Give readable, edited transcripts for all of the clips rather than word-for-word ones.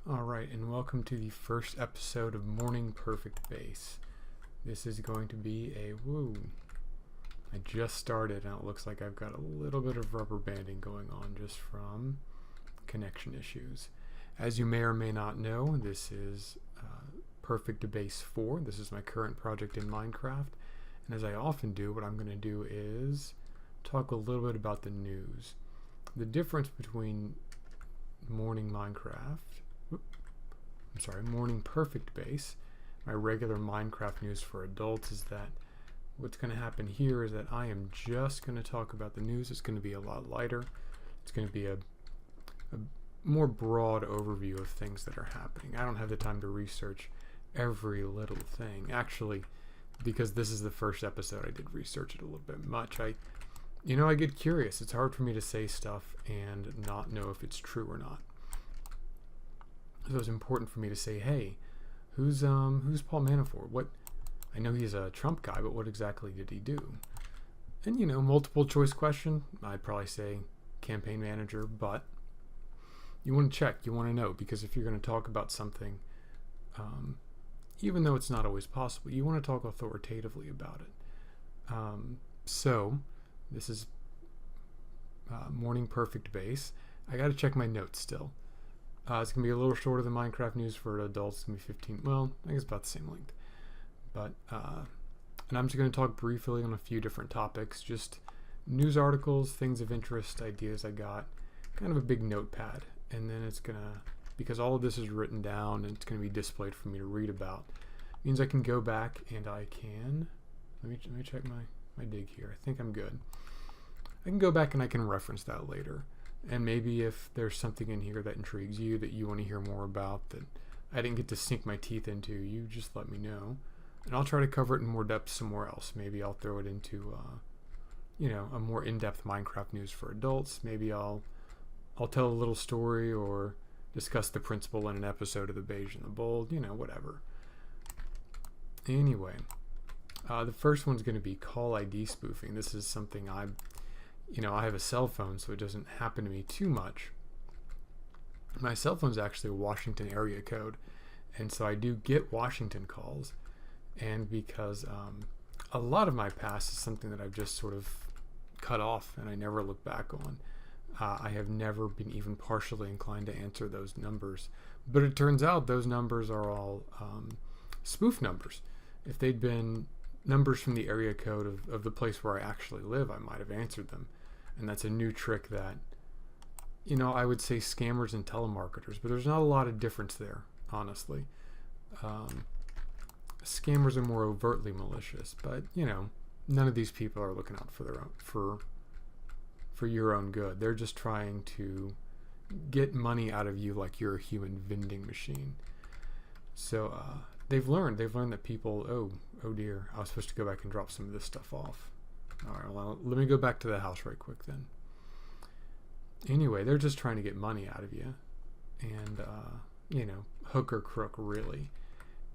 Alright, and welcome to the first episode of Morning Perfect Base. This is going to be a I just started and it looks like I've got a little bit of rubber banding going on just from connection issues. As you may or may not know, this is Perfect Base 4. This is my current project in Minecraft. And as I often do, what I'm going to do is talk a little bit about the news. The difference between Morning Perfect Base, my regular Minecraft news for adults, is that what's going to happen here is that I am just going to talk about the news. It's going to be a lot lighter. It's going to be a more broad overview of things that are happening. I don't have the time to research every little thing. Actually, because this is the first episode, I did research it a little bit much. I get curious. It's hard for me to say stuff and not know if it's true or not. So it's important for me to say, hey, who's Paul Manafort? I know he's a Trump guy, but what exactly did he do? And multiple choice question, I'd probably say campaign manager, but you want to check, you want to know, because if you're going to talk about something, even though it's not always possible, you want to talk authoritatively about it. So this is Morning Perfect Base. I got to check my notes still. It's going to be a little shorter than Minecraft news for adults. It's going to be 15, well, I guess about the same length. But, and I'm just going to talk briefly on a few different topics, just news articles, things of interest, ideas I got, kind of a big notepad. And then it's going to, because all of this is written down and it's going to be displayed for me to read about, means I can go back and I can, let me check my dig here. I think I'm good. I can go back and I can reference that later. And maybe if there's something in here that intrigues you, that you want to hear more about, that I didn't get to sink my teeth into, you just let me know. And I'll try to cover it in more depth somewhere else. Maybe I'll throw it into, a more in-depth Minecraft news for adults. Maybe I'll tell a little story or discuss the principle in an episode of The Beige and the Bold, whatever. Anyway, the first one's going to be call ID spoofing. This is something I have a cell phone, so it doesn't happen to me too much. My cell phone's actually a Washington area code, and so I do get Washington calls. And because a lot of my past is something that I've just sort of cut off and I never look back on, I have never been even partially inclined to answer those numbers. But it turns out those numbers are all spoof numbers. If they'd been numbers from the area code of the place where I actually live, I might have answered them. And that's a new trick that, I would say scammers and telemarketers, but there's not a lot of difference there, honestly. Scammers are more overtly malicious, but, none of these people are looking out for their own, for your own good. They're just trying to get money out of you like you're a human vending machine. So, they've learned that people, oh dear, I was supposed to go back and drop some of this stuff off. All right, well, let me go back to the house right quick then. Anyway, they're just trying to get money out of you. And, hook or crook, really.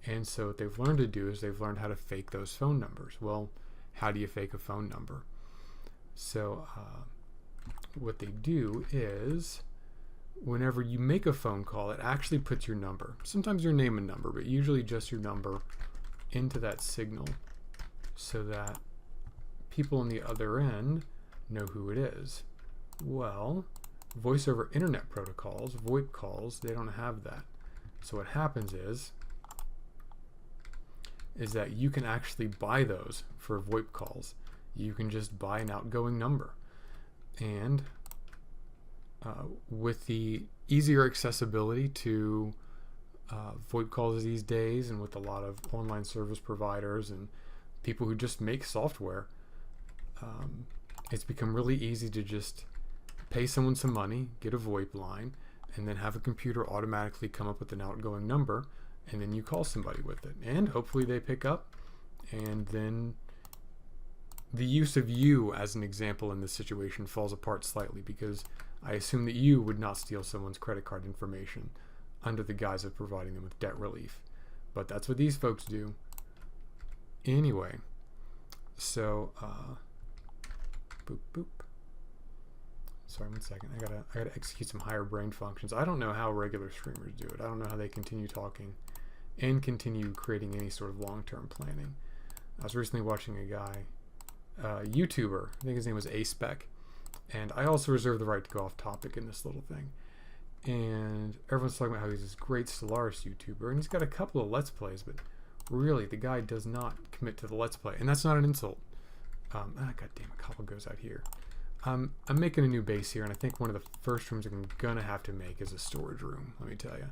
And so what they've learned to do is they've learned how to fake those phone numbers. Well, how do you fake a phone number? So, what they do is, whenever you make a phone call, it actually puts your number, sometimes your name and number, but usually just your number, into that signal so that people on the other end know who it is. Well, voice over internet protocols, VoIP calls, they don't have that. So what happens is that you can actually buy those for VoIP calls. You can just buy an outgoing number. And with the easier accessibility to VoIP calls these days, and with a lot of online service providers and people who just make software, it's become really easy to just pay someone some money, get a VoIP line, and then have a computer automatically come up with an outgoing number, and then you call somebody with it. And hopefully they pick up, and then the use of you as an example in this situation falls apart slightly, because I assume that you would not steal someone's credit card information under the guise of providing them with debt relief. But that's what these folks do. Anyway, so, boop, boop. Sorry, 1 second. I gotta execute some higher brain functions. I don't know how regular streamers do it. I don't know how they continue talking and continue creating any sort of long-term planning. I was recently watching a guy, YouTuber, I think his name was A-Spec, and I also reserve the right to go off topic in this little thing. And everyone's talking about how he's this great Stellaris YouTuber, and he's got a couple of Let's Plays, but really, the guy does not commit to the Let's Play, and that's not an insult. God damn it, cobble goes out here. I'm making a new base here, and I think one of the first rooms I'm gonna have to make is a storage room, let me tell you.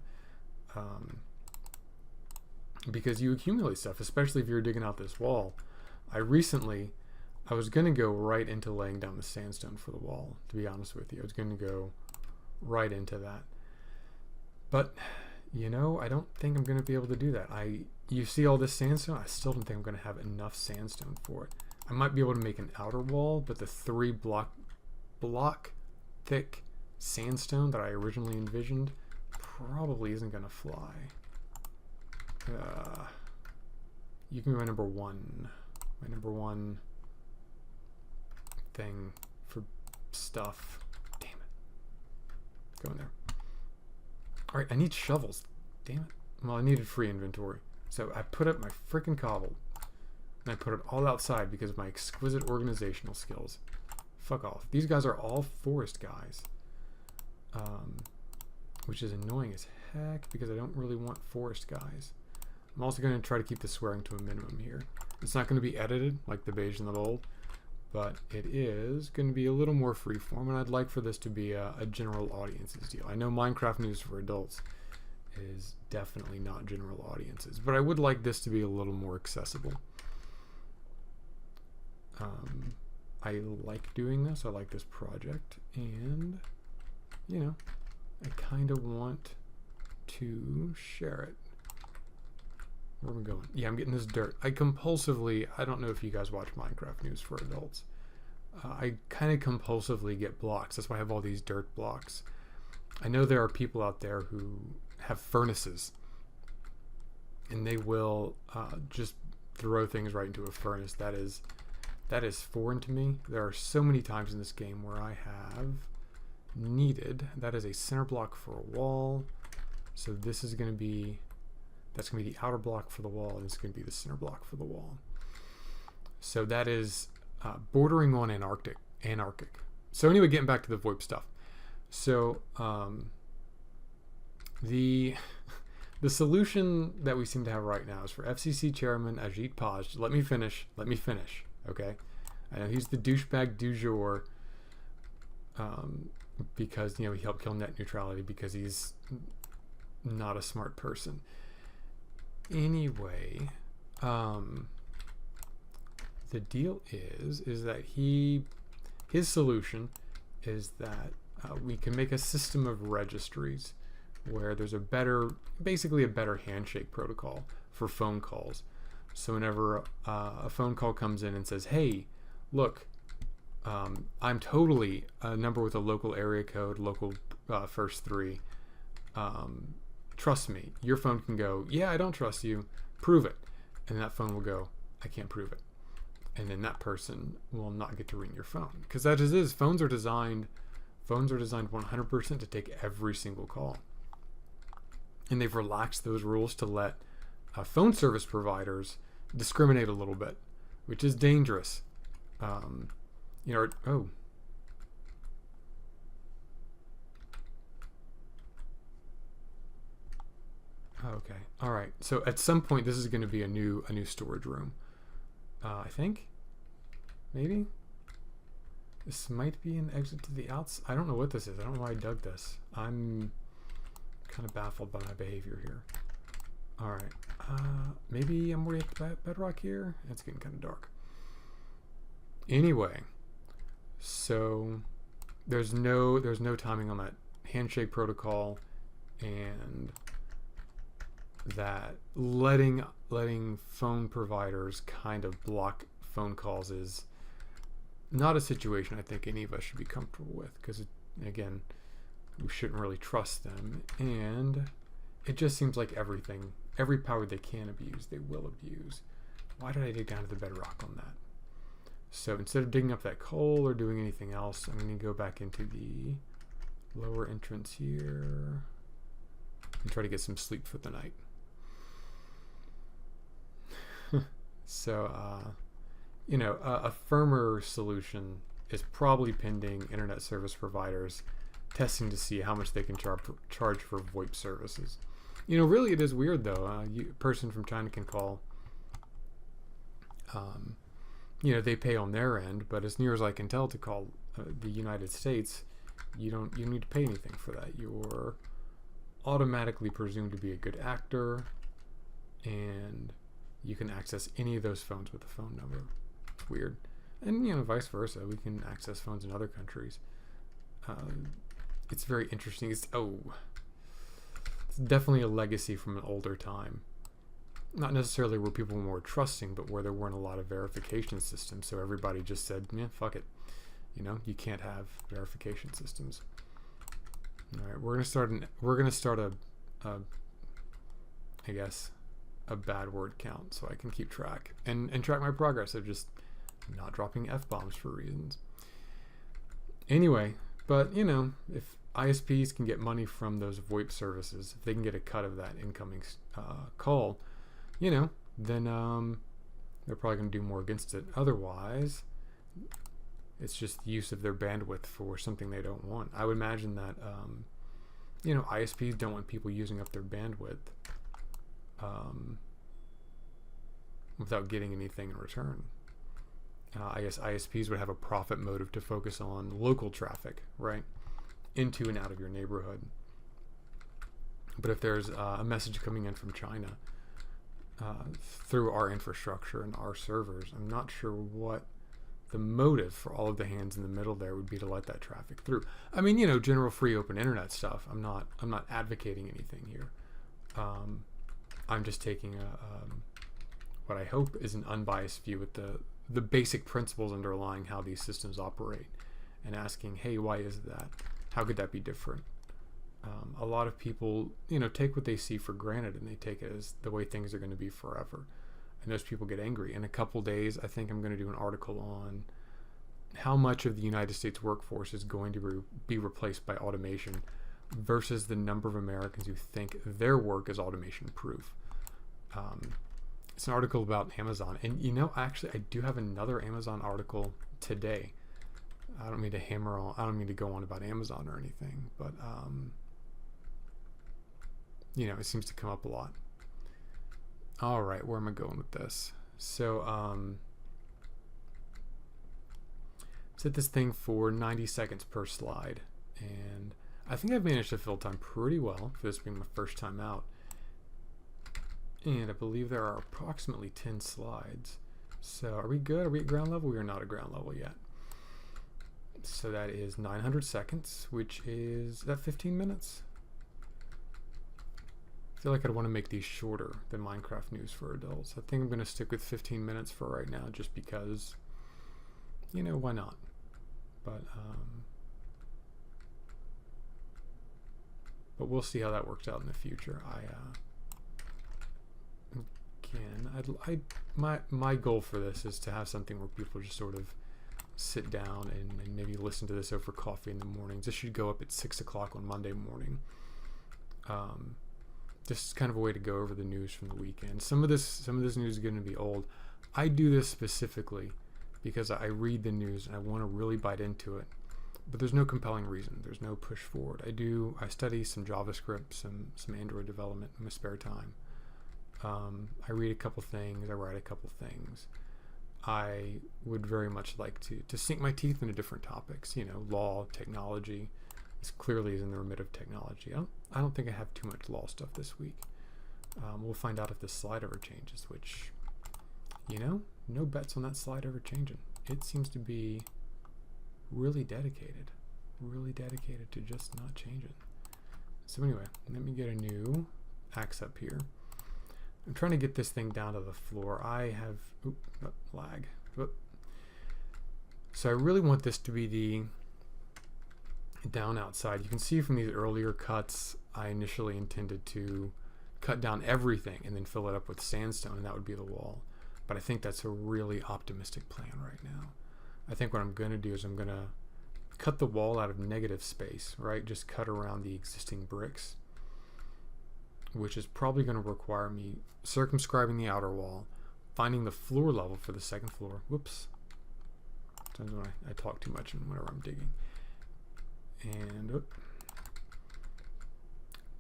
Because you accumulate stuff, especially if you're digging out this wall. I was gonna go right into laying down the sandstone for the wall, to be honest with you. I was gonna go right into that. But, you know, I don't think I'm gonna be able to do that. You see all this sandstone? I still don't think I'm gonna have enough sandstone for it. I might be able to make an outer wall, but the 3 block thick sandstone that I originally envisioned probably isn't gonna fly. You can be my number one. My number one thing for stuff. Damn it. Go in there. Alright, I need shovels. Damn it. Well, I needed free inventory. So I put up my freaking cobble. And I put it all outside because of my exquisite organizational skills. Fuck off. These guys are all forest guys. Which is annoying as heck because I don't really want forest guys. I'm also going to try to keep the swearing to a minimum here. It's not going to be edited like the beige and the bold, but it is going to be a little more freeform, and I'd like for this to be a general audiences deal. I know Minecraft News for Adults is definitely not general audiences, but I would like this to be a little more accessible. I like doing this. I like this project, and, you know, I kind of want to share it. Where are we going? Yeah, I'm getting this dirt. I don't know if you guys watch Minecraft News for Adults. I kind of compulsively get blocks. That's why I have all these dirt blocks. I know there are people out there who have furnaces, and they will just throw things right into a furnace. That is foreign to me. There are so many times in this game where I have needed. That is a center block for a wall. So this is going to be... That's going to be the outer block for the wall, and it's going to be the center block for the wall. So that is bordering on Antarctic. So anyway, getting back to the VoIP stuff. So the solution that we seem to have right now is for FCC Chairman Ajit Paj. Let me finish. Okay, I know he's the douchebag du jour because, you know, he helped kill net neutrality because he's not a smart person. Anyway, the deal is that his solution is that we can make a system of registries where there's basically a better handshake protocol for phone calls. So whenever a phone call comes in and says, hey, look, I'm totally a number with a local area code, local first 3, trust me, your phone can go, yeah, I don't trust you, prove it. And that phone will go, I can't prove it. And then that person will not get to ring your phone. Because that just is, phones are designed 100% to take every single call. And they've relaxed those rules to let phone service providers discriminate a little bit, which is dangerous. You know, oh. Okay. All right. So at some point, this is going to be a new storage room. I think. Maybe. This might be an exit to the outside. I don't know what this is. I don't know why I dug this. I'm kind of baffled by my behavior here. All right. Maybe I'm already at the bedrock here. It's getting kind of dark. Anyway, so there's no timing on that handshake protocol, and that letting phone providers kind of block phone calls is not a situation I think any of us should be comfortable with, because again, we shouldn't really trust them, and it just seems like every power they can abuse, they will abuse. Why did I dig down to the bedrock on that? So instead of digging up that coal or doing anything else, I'm going to go back into the lower entrance here and try to get some sleep for the night. So, a firmer solution is probably pending internet service providers testing to see how much they can charge for VoIP services. Really it is weird though. A person from China can call. They pay on their end, but as near as I can tell, to call the United States, you don't need to pay anything for that. You're automatically presumed to be a good actor, and you can access any of those phones with a phone number. It's weird. And vice versa, we can access phones in other countries. It's very interesting. It's definitely a legacy from an older time. Not necessarily where people were more trusting, but where there weren't a lot of verification systems. So everybody just said, "Yeah, fuck it." You can't have verification systems. All right, we're gonna start a bad word count so I can keep track and track my progress of just not dropping F-bombs for reasons. Anyway, but if ISPs can get money from those VoIP services, if they can get a cut of that incoming call, then they're probably going to do more against it. Otherwise, it's just the use of their bandwidth for something they don't want. I would imagine that ISPs don't want people using up their bandwidth without getting anything in return. I guess ISPs would have a profit motive to focus on local traffic, right, into and out of your neighborhood. But if there's a message coming in from China through our infrastructure and our servers, I'm not sure what the motive for all of the hands in the middle there would be to let that traffic through. I mean, general free open internet stuff. I'm not advocating anything here. I'm just taking what I hope is an unbiased view with the basic principles underlying how these systems operate, and asking, hey, why is that? How could that be different? A lot of people, take what they see for granted, and they take it as the way things are going to be forever. And those people get angry. In a couple days, I think I'm going to do an article on how much of the United States workforce is going to be replaced by automation versus the number of Americans who think their work is automation proof. It's an article about Amazon. And, actually, I do have another Amazon article today. I don't mean to go on about Amazon or anything, but, it seems to come up a lot. All right, where am I going with this? So, set this thing for 90 seconds per slide. And I think I've managed to fill time pretty well for this being my first time out. And I believe there are approximately 10 slides. So are we good? Are we at ground level? We are not at ground level yet. So that is 900 seconds, which is that 15 minutes? I feel like I'd want to make these shorter than Minecraft news for adults. I think I'm going to stick with 15 minutes for right now, just because, why not? But we'll see how that works out in the future. My goal for this is to have something where people just sort of sit down and maybe listen to this over coffee in the mornings. This should go up at 6 o'clock on Monday morning. Just kind of a way to go over the news from the weekend. Some of this news is going to be old. I do this specifically because I read the news and I want to really bite into it. But there's no compelling reason. There's no push forward. I study some JavaScript, some Android development in my spare time. I read a couple things. I write a couple things. I would very much like to sink my teeth into different topics. Law, technology. This clearly is in the remit of technology. I don't think I have too much law stuff this week. We'll find out if this slide ever changes, which, no bets on that slide ever changing. It seems to be really dedicated to just not changing. So anyway, let me get a new axe up here. I'm trying to get this thing down to the floor. I have lag. So I really want this to be the down outside. You can see from these earlier cuts, I initially intended to cut down everything and then fill it up with sandstone, and that would be the wall. But I think that's a really optimistic plan right now. I think what I'm going to do is I'm going to cut the wall out of negative space, right? Just cut around the existing bricks, which is probably going to require me circumscribing the outer wall, finding the floor level for the second floor. Whoops. Sometimes when I talk too much and whenever I'm digging. And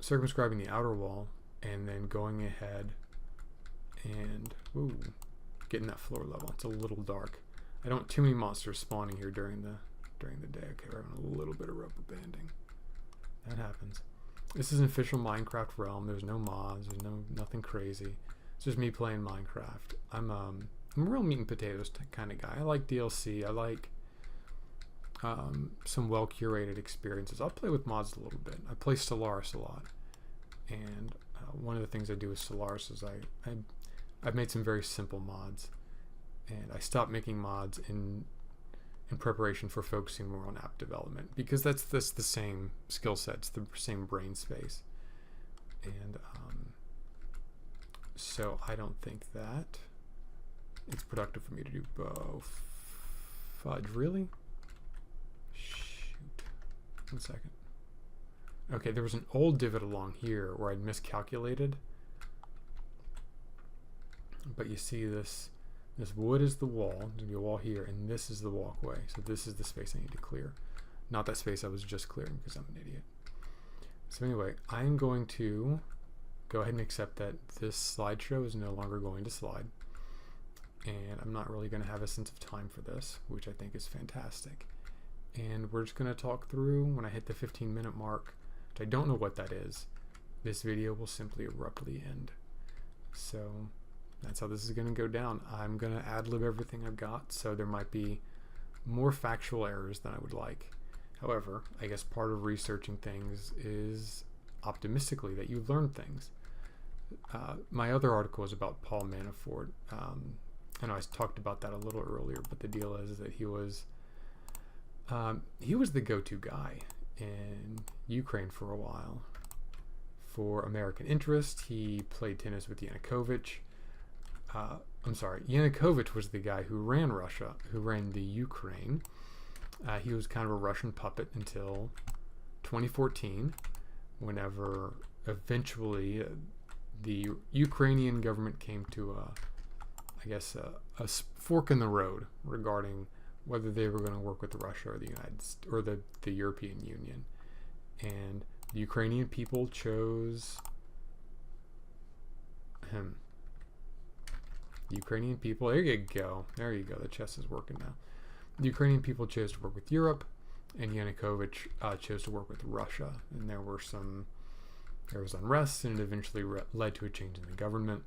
circumscribing the outer wall, and then going ahead and getting that floor level. It's a little dark. I don't want too many monsters spawning here during the day. Okay, we're having a little bit of rubber banding. That happens. This is an official Minecraft realm. There's no mods. There's nothing crazy. It's just me playing Minecraft. I'm a real meat and potatoes kind of guy. I like DLC. I like some well curated experiences. I'll play with mods a little bit. I play Stellaris a lot, and one of the things I do with Stellaris is I've made some very simple mods, and I stopped making mods in preparation for focusing more on app development, because that's the same skill sets, the same brain space, and so I don't think that it's productive for me to do both. Fudge, really? Shoot. 1 second. Okay, there was an old divot along here where I'd miscalculated, but you see this wood is the wall. There's gonna be a wall here, and this is the walkway. So this is the space I need to clear. Not that space I was just clearing because I'm an idiot. So anyway, I'm going to go ahead and accept that this slideshow is no longer going to slide. And I'm not really going to have a sense of time for this, which I think is fantastic. And we're just going to talk through when I hit the 15-minute mark, which I don't know what that is. This video will simply abruptly end. So that's how this is going to go down. I'm going to ad-lib everything I've got, so there might be more factual errors than I would like. However, I guess part of researching things is optimistically that you learn things. My other article is about Paul Manafort. I know I talked about that a little earlier, but the deal is that he was the go-to guy in Ukraine for a while. For American interest, he played tennis with Yanukovych. Yanukovych was the guy who ran Russia, who ran the Ukraine. He was kind of a Russian puppet until 2014, whenever eventually the Ukrainian government came to a fork in the road regarding whether they were going to work with Russia or the European Union. And the Ukrainian people chose him. The Ukrainian people, there you go, the chess is working now. The Ukrainian people chose to work with Europe, and Yanukovych chose to work with Russia. And there was unrest, and it eventually led to a change in the government,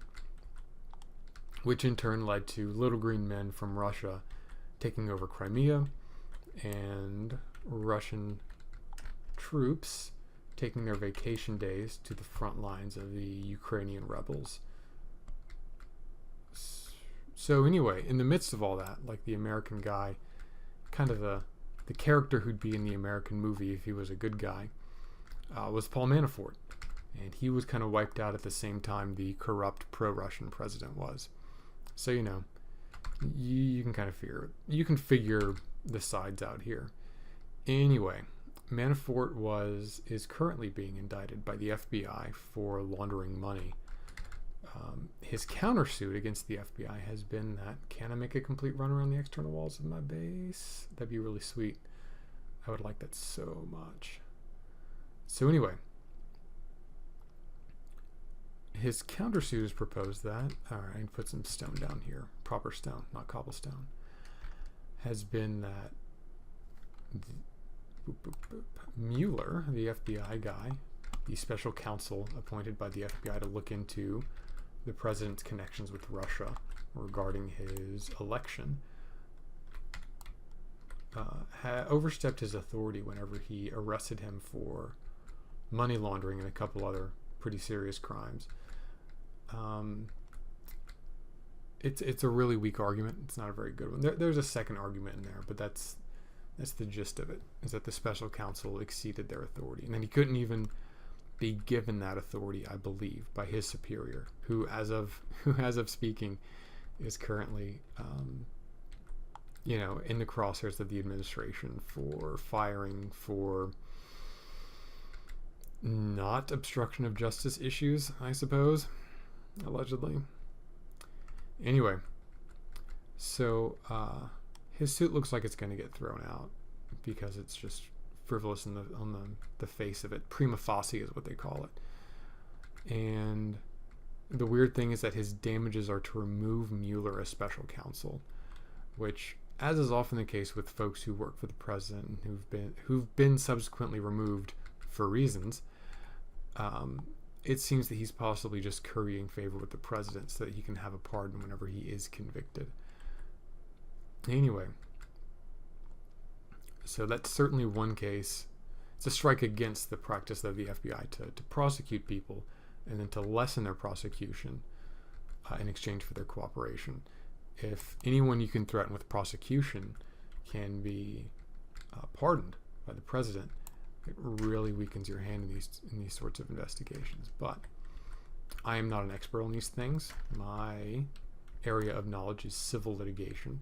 which in turn led to little green men from Russia taking over Crimea, and Russian troops taking their vacation days to the front lines of the Ukrainian rebels. So anyway, in the midst of all that, like the American guy, kind of the character who'd be in the American movie if he was a good guy, was Paul Manafort. And he was kind of wiped out at the same time the corrupt pro-Russian president was. So, you know, you can kind of figure the sides out here. Anyway, Manafort is currently being indicted by the FBI for laundering money. His countersuit against the FBI has been that, can I make a complete run around the external walls of my base? That'd be really sweet. I would like that so much. So anyway, his countersuit has proposed that, alright, put some stone down here, proper stone, not cobblestone, has been that Mueller, the FBI guy, the special counsel appointed by the FBI to look into the president's connections with Russia regarding his election, overstepped his authority whenever he arrested him for money laundering and a couple other pretty serious crimes. It's a really weak argument. It's not a very good one. There's a second argument in there, but that's the gist of it, is that the special counsel exceeded their authority, and then he couldn't even be given that authority, I believe, by his superior, who as of speaking is currently in the crosshairs of the administration for firing for not obstruction of justice issues, I suppose, allegedly. Anyway, so his suit looks like it's going to get thrown out because it's just frivolous on the face of it. Prima facie is what they call it. And the weird thing is that his damages are to remove Mueller as special counsel, which, as is often the case with folks who work for the president and who've been subsequently removed for reasons, it seems that he's possibly just currying favor with the president so that he can have a pardon whenever he is convicted. Anyway, so that's certainly one case. It's a strike against the practice of the FBI to prosecute people and then to lessen their prosecution in exchange for their cooperation. If anyone you can threaten with prosecution can be pardoned by the president, it really weakens your hand in these sorts of investigations. But I am not an expert on these things. My area of knowledge is civil litigation.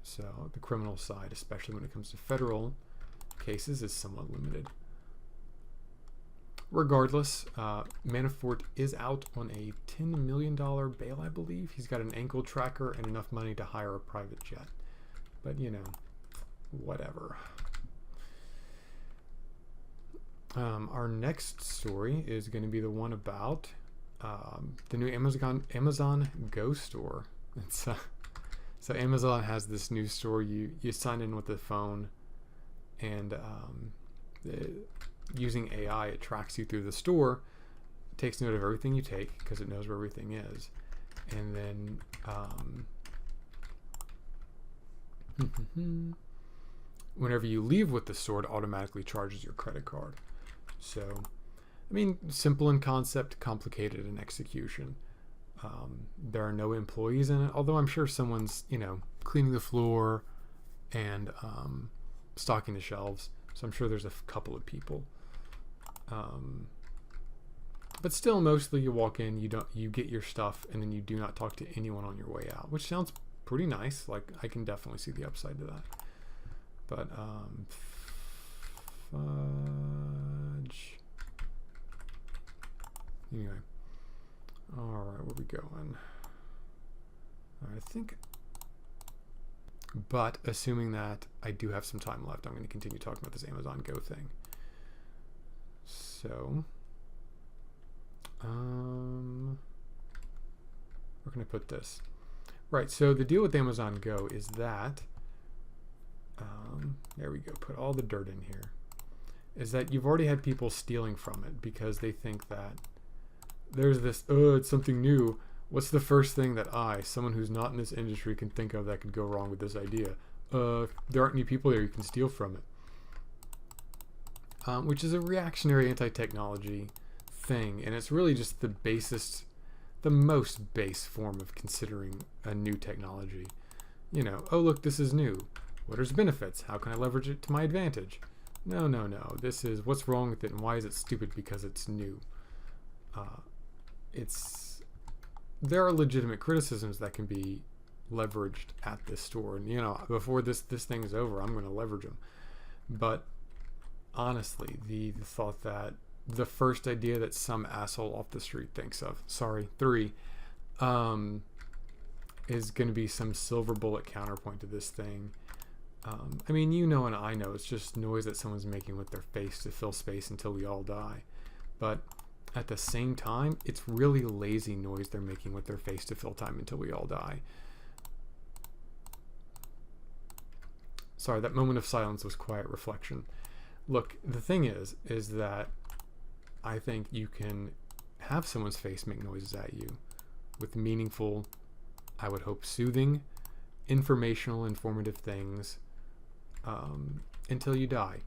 So the criminal side, especially when it comes to federal cases, is somewhat limited. Regardless, Manafort is out on a $10 million bail, I believe. He's got an ankle tracker and enough money to hire a private jet. But, whatever. Our next story is going to be the one about the new Amazon Go store. So Amazon has this new store. You sign in with the phone, and using AI, it tracks you through the store, takes note of everything you take because it knows where everything is, and then whenever you leave with the store, it automatically charges your credit card. So, simple in concept, complicated in execution. There are no employees in it, although I'm sure someone's, cleaning the floor and stocking the shelves. So I'm sure there's a couple of people. But still, mostly you walk in, you get your stuff, and then you do not talk to anyone on your way out, which sounds pretty nice. Like, I can definitely see the upside to that. But fudge. Anyway, all right, where we going? I think. But assuming that I do have some time left, I'm going to continue talking about this Amazon Go thing. So, where can I put this? Right, so the deal with Amazon Go is that, there we go, put all the dirt in here, is that you've already had people stealing from it because they think that there's this, it's something new. What's the first thing that someone who's not in this industry, can think of that could go wrong with this idea? There aren't any people there, you can steal from it. Which is a reactionary anti-technology thing, and it's really just the most base form of considering a new technology. Oh look, this is new. What are its benefits? How can I leverage it to my advantage? No. This is what's wrong with it, and why is it stupid because it's new. There are legitimate criticisms that can be leveraged at this store, and before this thing is over, I'm going to leverage them. But honestly, the thought that the first idea that some asshole off the street thinks of, is going to be some silver bullet counterpoint to this thing. And I know it's just noise that someone's making with their face to fill space until we all die. But at the same time, it's really lazy noise they're making with their face to fill time until we all die. Sorry, that moment of silence was quiet reflection. Look, the thing is that I think you can have someone's face make noises at you with meaningful, I would hope soothing, informational, informative things until you die.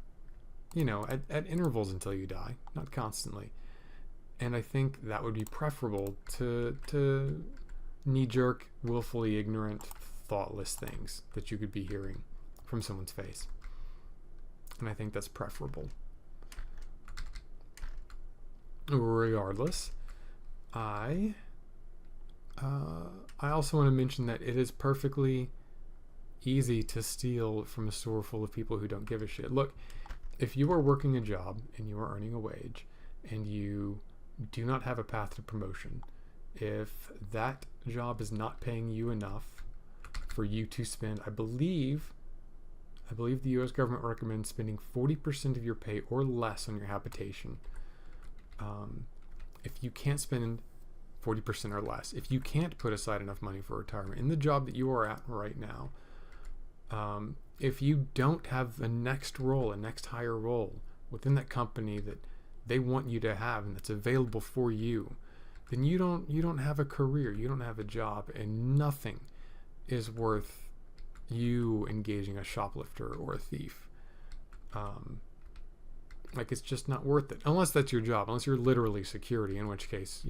At intervals until you die, not constantly. And I think that would be preferable to knee-jerk, willfully ignorant, thoughtless things that you could be hearing from someone's face. And I think that's preferable. Regardless, I also want to mention that it is perfectly easy to steal from a store full of people who don't give a shit. Look, if you are working a job and you are earning a wage and you do not have a path to promotion, if that job is not paying you enough for you to spend, I believe the U.S. government recommends spending 40% of your pay or less on your habitation. If you can't spend 40% or less, if you can't put aside enough money for retirement in the job that you are at right now, if you don't have a next higher role within that company that they want you to have and that's available for you, then you don't have a career, you don't have a job, and nothing is worth you engaging a shoplifter or a thief. Like, it's just not worth it, unless that's your job, unless you're literally security, in which case,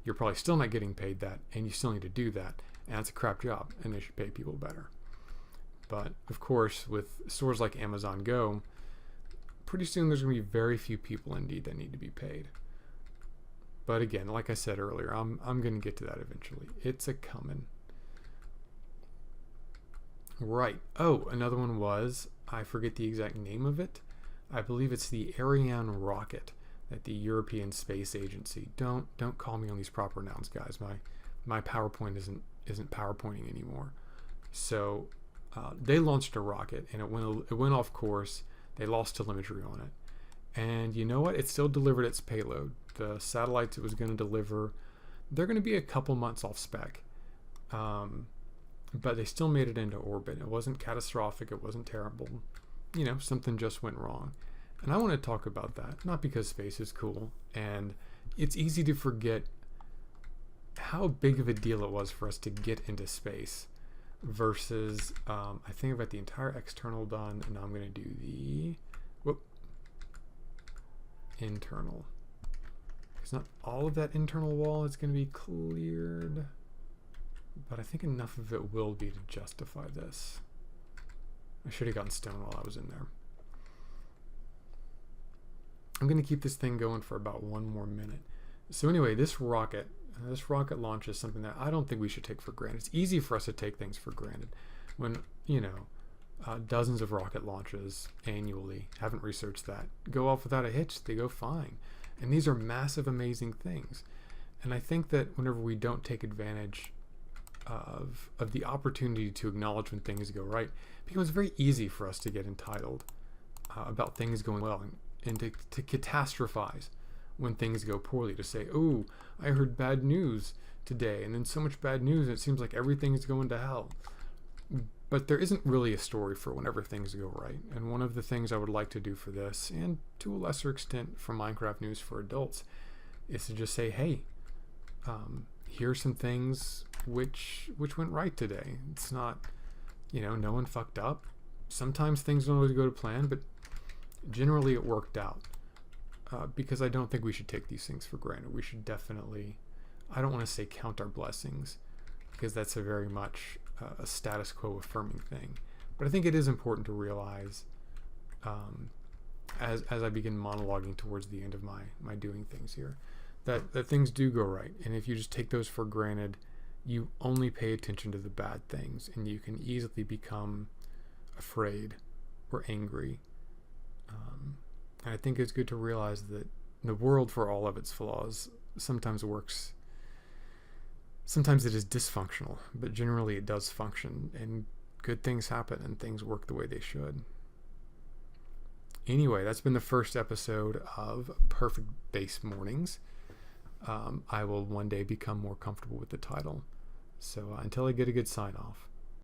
you're probably still not getting paid that, and you still need to do that, and it's a crap job, and they should pay people better. But of course, with stores like Amazon Go, pretty soon there's going to be very few people indeed that need to be paid. But again, like I said earlier, I'm going to get to that eventually. It's a coming. Right. Oh, another one was, I forget the exact name of it. I believe it's the Ariane rocket that the European Space Agency. Don't call me on these proper nouns, guys. My PowerPoint isn't PowerPointing anymore. So they launched a rocket and it went off course. They lost telemetry on it, and you know what? It still delivered its payload. The satellites it was going to deliver, they're going to be a couple months off spec, but they still made it into orbit. It wasn't catastrophic. It wasn't terrible. Something just went wrong. And I want to talk about that, not because space is cool, and it's easy to forget how big of a deal it was for us to get into space versus, I think about the entire external done, and now I'm going to do the internal. Because not all of that internal wall is going to be cleared, but I think enough of it will be to justify this. I should have gotten stone while I was in there. I'm going to keep this thing going for about 1 more minute. So anyway, this rocket launch is something that I don't think we should take for granted. It's easy for us to take things for granted when, dozens of rocket launches annually, haven't researched that, go off without a hitch. They go fine. And these are massive, amazing things. And I think that whenever we don't take advantage of the opportunity to acknowledge when things go right, it becomes very easy for us to get entitled about things going well and to catastrophize when things go poorly, to say, oh, I heard bad news today, and then so much bad news, it seems like everything is going to hell. But there isn't really a story for whenever things go right. And one of the things I would like to do for this, and to a lesser extent for Minecraft News for Adults, is to just say, hey, here's some things which went right today. It's not, no one fucked up. Sometimes things don't always go to plan, but generally it worked out. Because I don't think we should take these things for granted. We should definitely, I don't want to say count our blessings, because that's a very much a status quo affirming thing. But I think it is important to realize, as I begin monologuing towards the end of my doing things here, that things do go right. And if you just take those for granted, you only pay attention to the bad things, and you can easily become afraid or angry. And I think it's good to realize that the world, for all of its flaws, sometimes works. Sometimes it is dysfunctional, but generally it does function, and good things happen and things work the way they should. Anyway, that's been the first episode of Perfect Base Mornings. I will one day become more comfortable with the title. So until I get a good sign off,